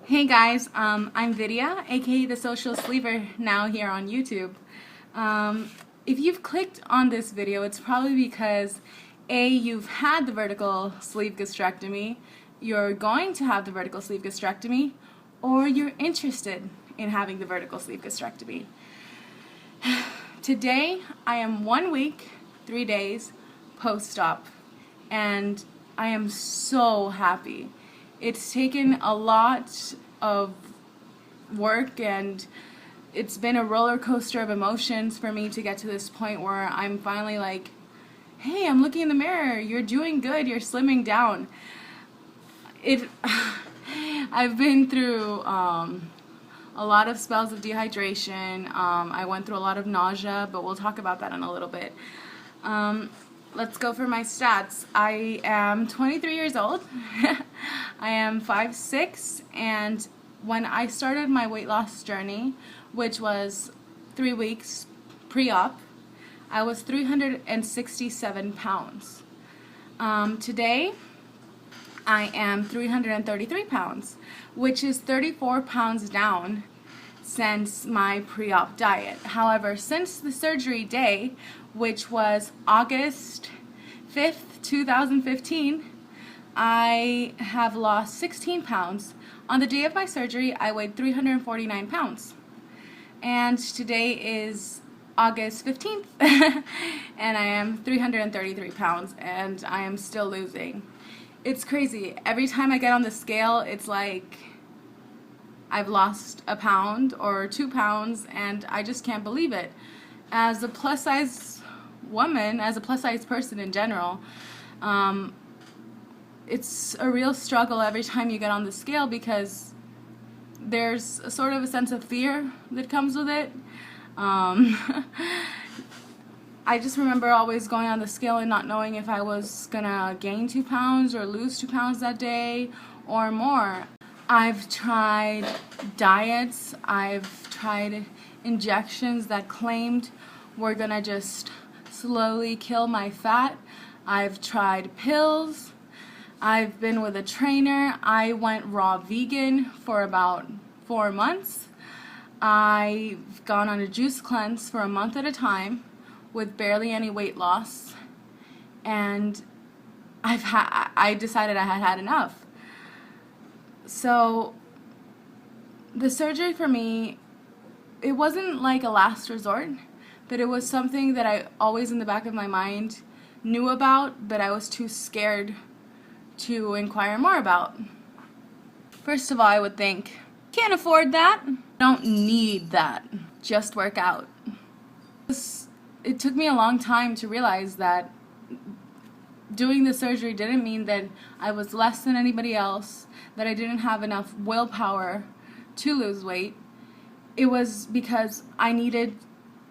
Hey guys, I'm Vidya, aka the Social Sleeper, now here on YouTube. If you've clicked on this video, it's probably because A, you've had the vertical sleeve gastrectomy, you're going to have the vertical sleeve gastrectomy, or you're interested in having the vertical sleeve gastrectomy. Today, I am 1 week, 3 days post-op, and I am so happy. It's taken a lot of work and it's been a roller coaster of emotions for me to get to this point where I'm finally like, hey, I'm looking in the mirror, you're doing good, you're slimming down. I've been through a lot of spells of dehydration. I went through a lot of nausea, but we'll talk about that in a little bit. Let's go for my stats. I am 23 years old. I am 5'6", and when I started my weight loss journey, which was 3 weeks pre-op, I was 367 pounds. Today, I am 333 pounds, which is 34 pounds down since my pre-op diet. However, since the surgery day, which was August 5th, 2015, I have lost 16 pounds. On the day of my surgery, I weighed 349 pounds. And today is August 15th, and I am 333 pounds, and I am still losing. It's crazy. Every time I get on the scale, it's like I've lost a pound or 2 pounds, and I just can't believe it. As a plus size woman, as a plus size person in general, it's a real struggle every time you get on the scale because there's a sort of a sense of fear that comes with it. I just remember always going on the scale and not knowing if I was gonna gain 2 pounds or lose 2 pounds that day or more. I've tried diets, I've tried injections that claimed were gonna just slowly kill my fat. I've tried pills. I've been with a trainer. I went raw vegan for about 4 months. I've gone on a juice cleanse for a month at a time with barely any weight loss, and I decided I had had enough. So the surgery for me, it wasn't like a last resort, but it was something that I always in the back of my mind knew about, but I was too scared to inquire more about. First of all, I would think, can't afford that. Don't need that. Just work out. It took me a long time to realize that doing the surgery didn't mean that I was less than anybody else, that I didn't have enough willpower to lose weight. It was because I needed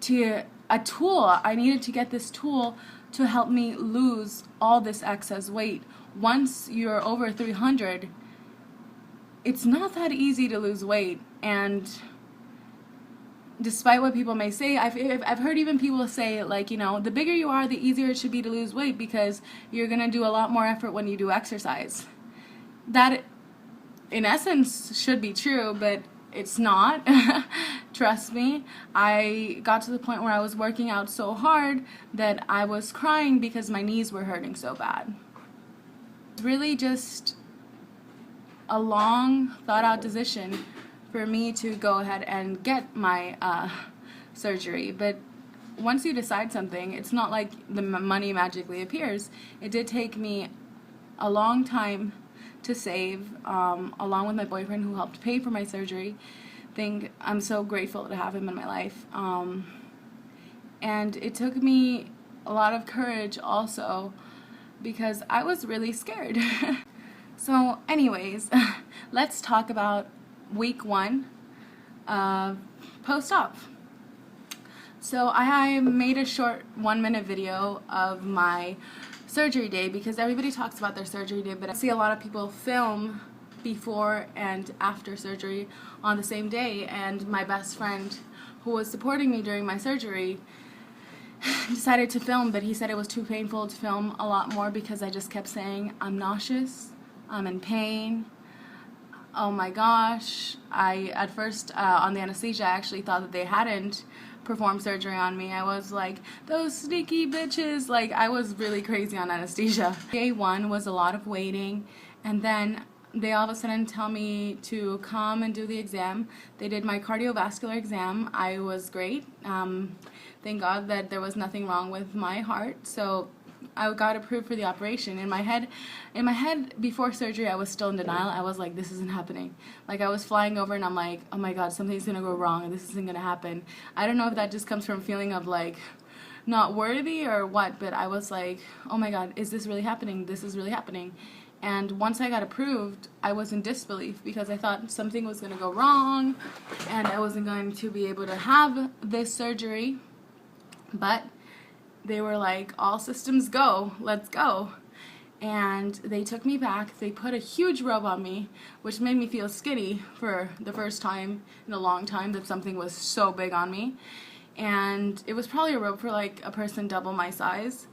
I needed to get this tool to help me lose all this excess weight. Once you're over 300, it's not that easy to lose weight, and despite what people may say, I've heard even people say, like, you know, the bigger you are, the easier it should be to lose weight because you're gonna do a lot more effort when you do exercise. That, in essence, should be true, but it's not. Trust me. I got to the point where I was working out so hard that I was crying because my knees were hurting so bad. It's really just a long, thought-out decision for me to go ahead and get my surgery. But once you decide something, it's not like the money magically appears. It did take me a long time to save, along with my boyfriend who helped pay for my surgery. I'm so grateful to have him in my life. And it took me a lot of courage also because I was really scared. So anyways, let's talk about week 1 post-op. So I made a short 1-minute video of my surgery day because everybody talks about their surgery day, but I see a lot of people film before and after surgery on the same day, and my best friend who was supporting me during my surgery decided to film, but he said it was too painful to film a lot more because I just kept saying I'm nauseous, I'm in pain, Oh my gosh. At first, on the anesthesia, I actually thought that they hadn't performed surgery on me. I was like, those sneaky bitches. Like, I was really crazy on anesthesia. Day one was a lot of waiting, and then they all of a sudden tell me to come and do the exam. They did my cardiovascular exam. I was great. Thank God that there was nothing wrong with my heart. So I got approved for the operation. In my head before surgery, I was still in denial. I was like, this isn't happening. Like, I was flying over and I'm like, oh my God, something's gonna go wrong and this isn't gonna happen. I don't know if that just comes from feeling of like not worthy or what, but I was like, oh my God, is this really happening? This is really happening. And once I got approved, I was in disbelief because I thought something was gonna go wrong and I wasn't going to be able to have this surgery. But they were like, all systems go, let's go. And they took me back. They put a huge robe on me, which made me feel skinny for the first time in a long time that something was so big on me. And it was probably a robe for like a person double my size,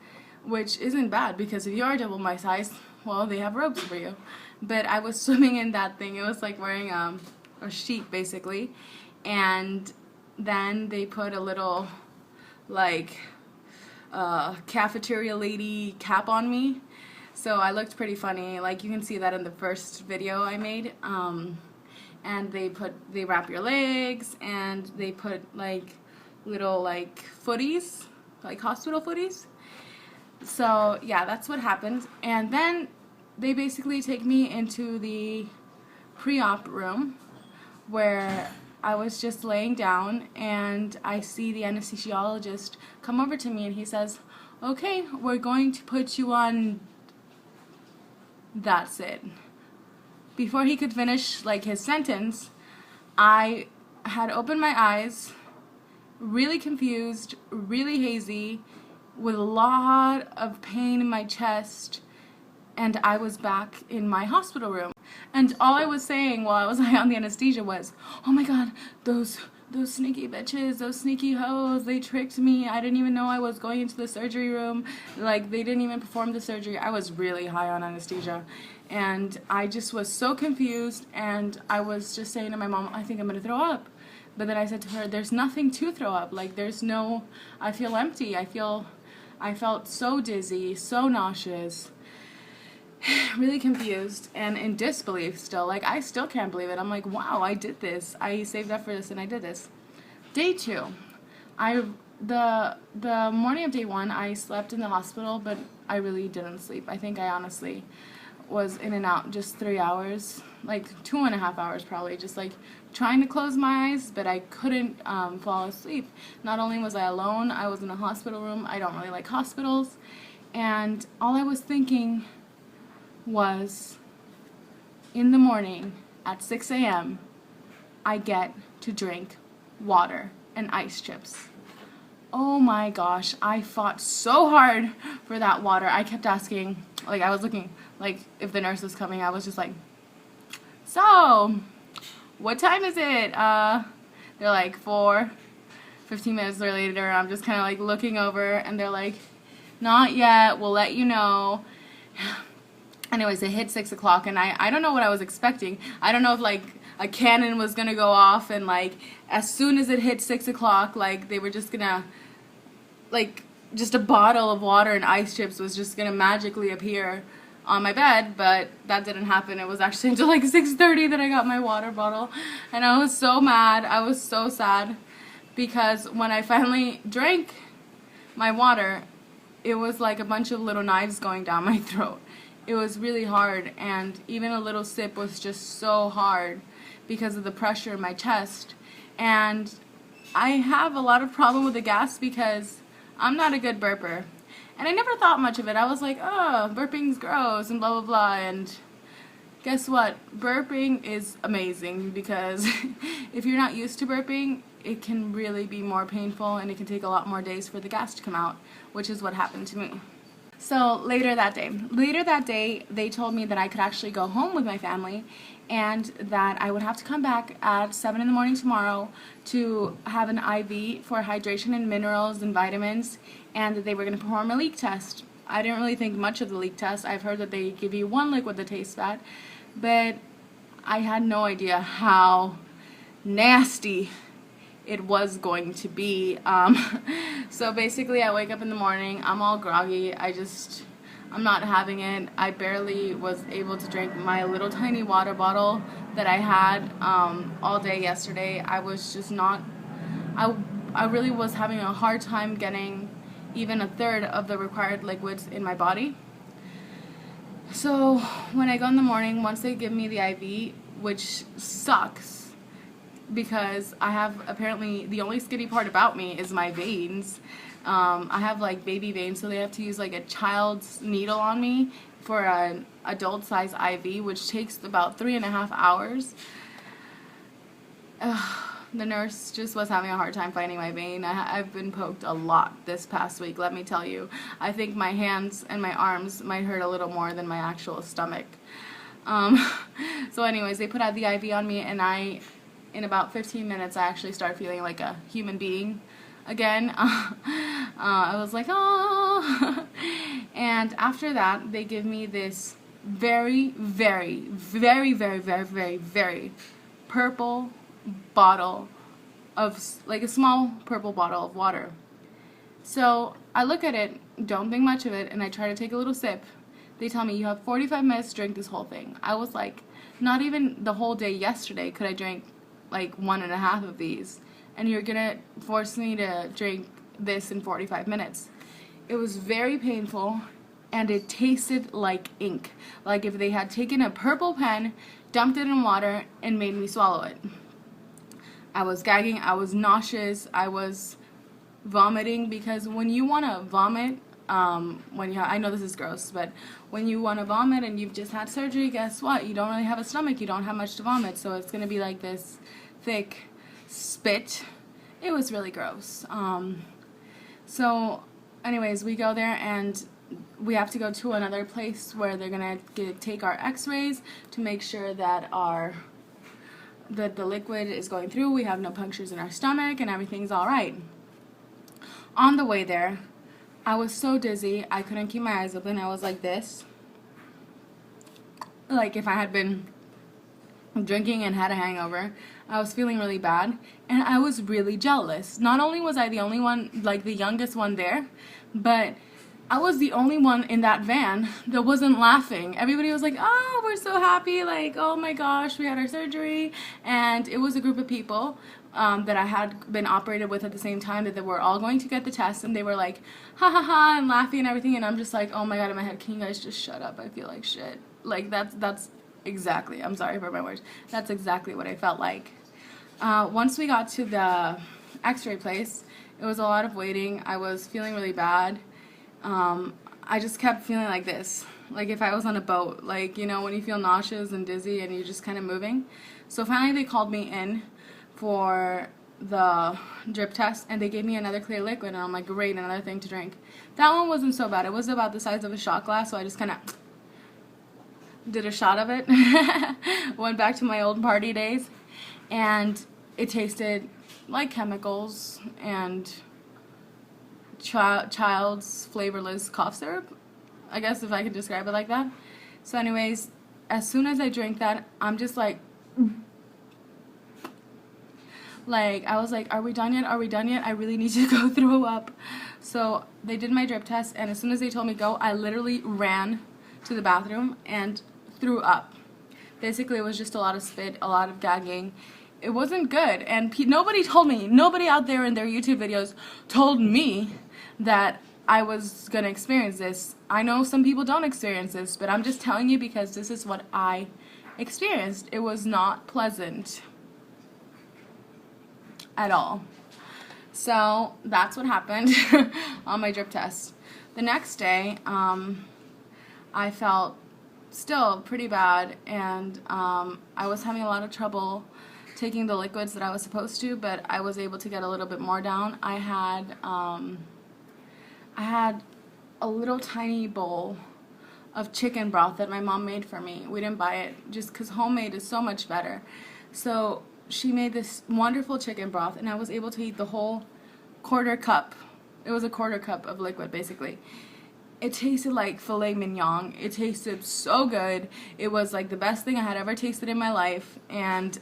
which isn't bad because if you are double my size, well, they have robes for you. But I was swimming in that thing. It was like wearing a sheet basically. And then they put a little like cafeteria lady cap on me, so I looked pretty funny. Like, you can see that in the first video I made. And they wrap your legs and they put like little like footies, like hospital footies. So yeah, that's what happened. And then they basically take me into the pre-op room where I was just laying down and I see the anesthesiologist come over to me and he says, okay, we're going to put you on. That's it. Before he could finish like his sentence, I had opened my eyes, really confused, really hazy, with a lot of pain in my chest, and I was back in my hospital room. And all I was saying while I was on the anesthesia was, oh my God, those sneaky bitches, those sneaky hoes, they tricked me. I didn't even know I was going into the surgery room. Like, they didn't even perform the surgery. I was really high on anesthesia. And I just was so confused, and I was just saying to my mom, I think I'm going to throw up. But then I said to her, there's nothing to throw up. Like, I feel empty. I felt so dizzy, so nauseous. Really confused and in disbelief still. Like, I still can't believe it. I'm like, wow, I did this. I saved up for this and I did this. Day two. The morning of day one, I slept in the hospital, but I really didn't sleep. I think I honestly was in and out just 3 hours, like 2.5 hours probably, just like trying to close my eyes, but I couldn't fall asleep. Not only was I alone, I was in a hospital room. I don't really like hospitals. And all I was thinking was, in the morning at 6 a.m. I get to drink water and ice chips. Oh my gosh, I fought so hard for that water. I kept asking, like, I was looking, like, if the nurse was coming, I was just like, so, what time is it? They're like 4. 15 minutes later, I'm just kind of like looking over, and they're like, not yet, we'll let you know. Anyways, it hit 6 o'clock, and I don't know what I was expecting. I don't know if, like, a cannon was gonna go off, and, like, as soon as it hit 6 o'clock, like, they were just gonna, like, just a bottle of water and ice chips was just gonna magically appear on my bed, but that didn't happen. It was actually until, like, 6:30 that I got my water bottle, and I was so mad. I was so sad, because when I finally drank my water, it was like a bunch of little knives going down my throat. It was really hard, and even a little sip was just so hard because of the pressure in my chest. And I have a lot of problem with the gas because I'm not a good burper. And I never thought much of it. I was like, oh, burping's gross and blah blah blah, and guess what? Burping is amazing because if you're not used to burping, it can really be more painful and it can take a lot more days for the gas to come out, which is what happened to me. So later that day, they told me that I could actually go home with my family and that I would have to come back at 7 in the morning tomorrow to have an IV for hydration and minerals and vitamins, and that they were going to perform a leak test. I didn't really think much of the leak test. I've heard that they give you one liquid that tastes bad, but I had no idea how nasty it was going to be. So basically I wake up in the morning, I'm all groggy, I'm not having it. I barely was able to drink my little tiny water bottle that I had all day yesterday. I was just not, I really was having a hard time getting even a third of the required liquids in my body. So when I go in the morning, once they give me the IV, which sucks because I have, apparently the only skinny part about me is my veins. I have like baby veins, so they have to use like a child's needle on me for an adult size IV, which takes about 3.5 hours. The nurse just was having a hard time finding my vein. I've been poked a lot this past week, let me tell you. I think my hands and my arms might hurt a little more than my actual stomach. So anyways, they put out the IV on me, and in about 15 minutes, I actually started feeling like a human being again. I was like, oh. And after that, they give me this very, very, very, very, very, very, very purple bottle of, like a small purple bottle of water. So I look at it, don't think much of it, and I try to take a little sip. They tell me you have 45 minutes to drink this whole thing. I was like, not even the whole day yesterday could I drink like 1.5 of these, and you're gonna force me to drink this in 45 minutes. It was very painful, and it tasted like ink, like if they had taken a purple pen, dumped it in water, and made me swallow it. I was gagging, I was nauseous, I was vomiting, because when you want to vomit, I know this is gross, but when you want to vomit and you've just had surgery, guess what? You don't really have a stomach, you don't have much to vomit, so it's going to be like this thick spit. It was really gross. So anyways, we go there, and we have to go to another place where they're going to take our x-rays to make sure that the liquid is going through, we have no punctures in our stomach, and everything's alright. On the way there, I was so dizzy, I couldn't keep my eyes open. I was like this, like if I had been drinking and had a hangover. I was feeling really bad, and I was really jealous. Not only was I the only one, like the youngest one there, but I was the only one in that van that wasn't laughing. Everybody was like, oh, we're so happy, like, oh my gosh, we had our surgery. And it was a group of people that I had been operated with at the same time, that they were all going to get the test, and they were like, ha ha ha, and laughing and everything, and I'm just like, oh my god, in my head, can you guys just shut up? I feel like shit. Like, that's exactly, I'm sorry for my words, that's exactly what I felt like. Once we got to the x-ray place, it was a lot of waiting. I was feeling really bad. I just kept feeling like this, like if I was on a boat, like, you know, when you feel nauseous and dizzy and you're just kind of moving. So finally they called me in for the drip test, and they gave me another clear liquid, and I'm like, great, another thing to drink. That one wasn't so bad. It was about the size of a shot glass, so I just kind of did a shot of it. Went back to my old party days, and it tasted like chemicals and child's flavorless cough syrup, I guess, if I could describe it like that. So anyways, as soon as I drank that, I'm just like I was like, are we done yet? Are we done yet? I really need to go throw up. So they did my drip test, and as soon as they told me go, I literally ran to the bathroom and threw up. Basically, it was just a lot of spit, a lot of gagging. It wasn't good, and nobody told me, nobody out there in their YouTube videos told me that I was going to experience this. I know some people don't experience this, but I'm just telling you because this is what I experienced. It was not pleasant at all. So that's what happened on my drip test. The next day, I felt still pretty bad, and I was having a lot of trouble taking the liquids that I was supposed to, but I was able to get a little bit more down. I had a little tiny bowl of chicken broth that my mom made for me. We didn't buy it just because homemade is so much better. So she made this wonderful chicken broth, and I was able to eat the whole quarter cup. It was a quarter cup of liquid, basically. it tasted like filet mignon. It tasted so good. It was like the best thing I had ever tasted in my life, and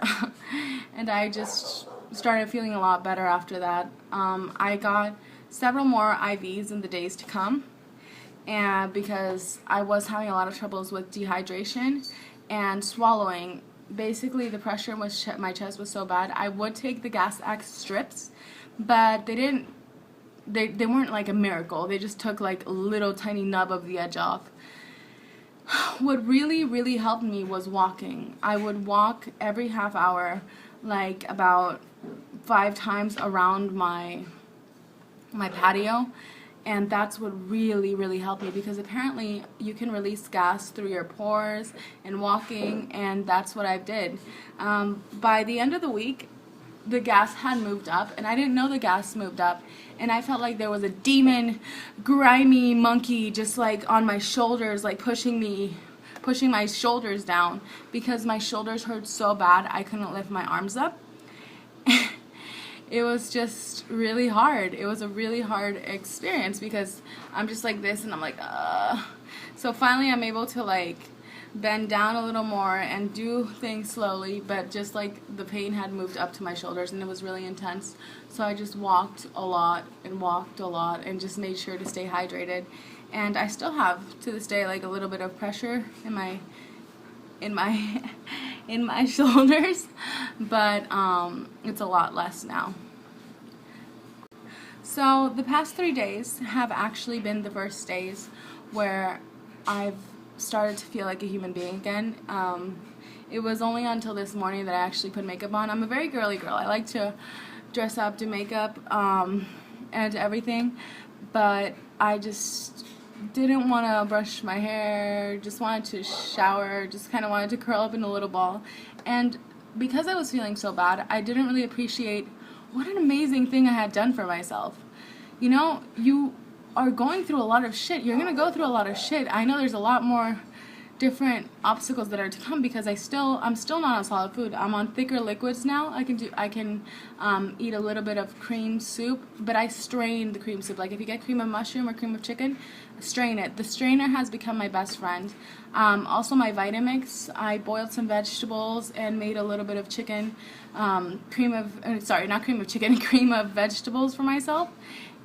and I just started feeling a lot better after that. I got several more IVs in the days to come, and because I was having a lot of troubles with dehydration and swallowing. Basically, the pressure in my chest was so bad. I would take the Gas X strips, but they weren't like a miracle. They just took like a little tiny nub of the edge off. What really helped me was walking. I would walk every half hour, like about 5 times around my patio, and that's what really helped me, because apparently you can release gas through your pores and walking, and that's what I did. By the end of the week, the gas had moved up, and I didn't know the gas moved up, and I felt like there was a demon, grimy monkey just like on my shoulders, like pushing my shoulders down, because my shoulders hurt so bad I couldn't lift my arms up. It was just really hard. It was a really hard experience, because I'm just like this and I'm like, So finally I'm able to like bend down a little more and do things slowly, but just like the pain had moved up to my shoulders and it was really intense. So I just walked a lot and just made sure to stay hydrated. And I still have to this day like a little bit of pressure in my shoulders, but it's a lot less now. So the past 3 days have actually been the first days where I've started to feel like a human being again. It was only until this morning that I actually put makeup on. I'm a very girly girl. I like to dress up, do makeup, and everything, but I just didn't want to brush my hair, just wanted to shower, just kind of wanted to curl up in a little ball. And because I was feeling so bad, I didn't really appreciate what an amazing thing I had done for myself. You know, you are going through a lot of shit. You're going to go through a lot of shit. I know there's a lot more different obstacles that are to come, because I'm still not on solid food. I'm on thicker liquids now. I can eat a little bit of cream soup, but I strain the cream soup. Like if you get cream of mushroom or cream of chicken, strain it. The strainer has become my best friend. Also my Vitamix, I boiled some vegetables and made a little bit of chicken, cream of vegetables for myself,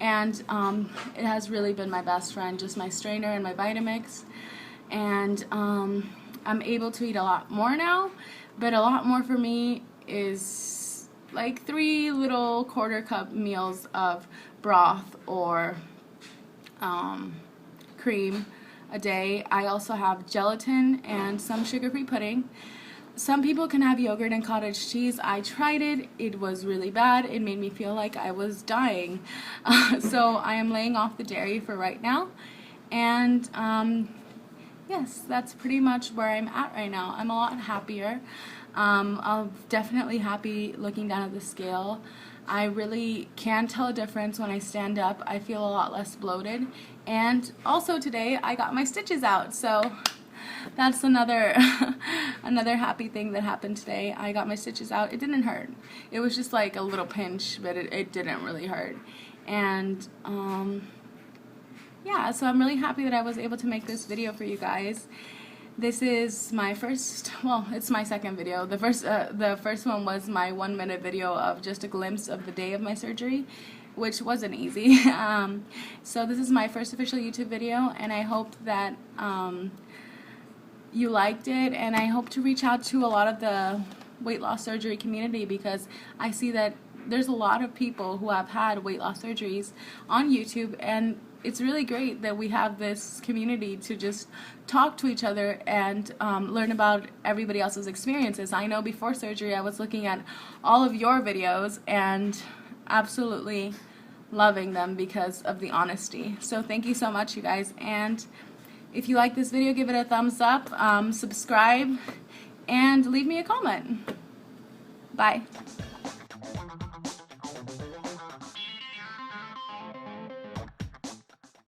and it has really been my best friend, just my strainer and my Vitamix. And I'm able to eat a lot more now, but a lot more for me is like 3 little quarter-cup meals of broth or cream a day. I also have gelatin and some sugar-free pudding. Some people can have yogurt and cottage cheese. I tried it. It was really bad. It made me feel like I was dying. So I am laying off the dairy for right now. And yes, that's pretty much where I'm at right now. I'm a lot happier. I'm definitely happy looking down at the scale. I really can tell a difference when I stand up. I feel a lot less bloated. And also today I got my stitches out, so that's another happy thing that happened today. I got my stitches out. It didn't hurt. It was just like a little pinch, but it didn't really hurt. And yeah, so I'm really happy that I was able to make this video for you guys. This is my first, well, it's my second video. The first one was my 1-minute video of just a glimpse of the day of my surgery, which wasn't easy. So this is my first official YouTube video, and I hope that you liked it, and I hope to reach out to a lot of the weight loss surgery community, because I see that there's a lot of people who have had weight loss surgeries on YouTube, and it's really great that we have this community to just talk to each other and learn about everybody else's experiences. I know before surgery I was looking at all of your videos and absolutely loving them because of the honesty. So thank you so much, you guys, and if you like this video, give it a thumbs up, subscribe, and leave me a comment. Bye.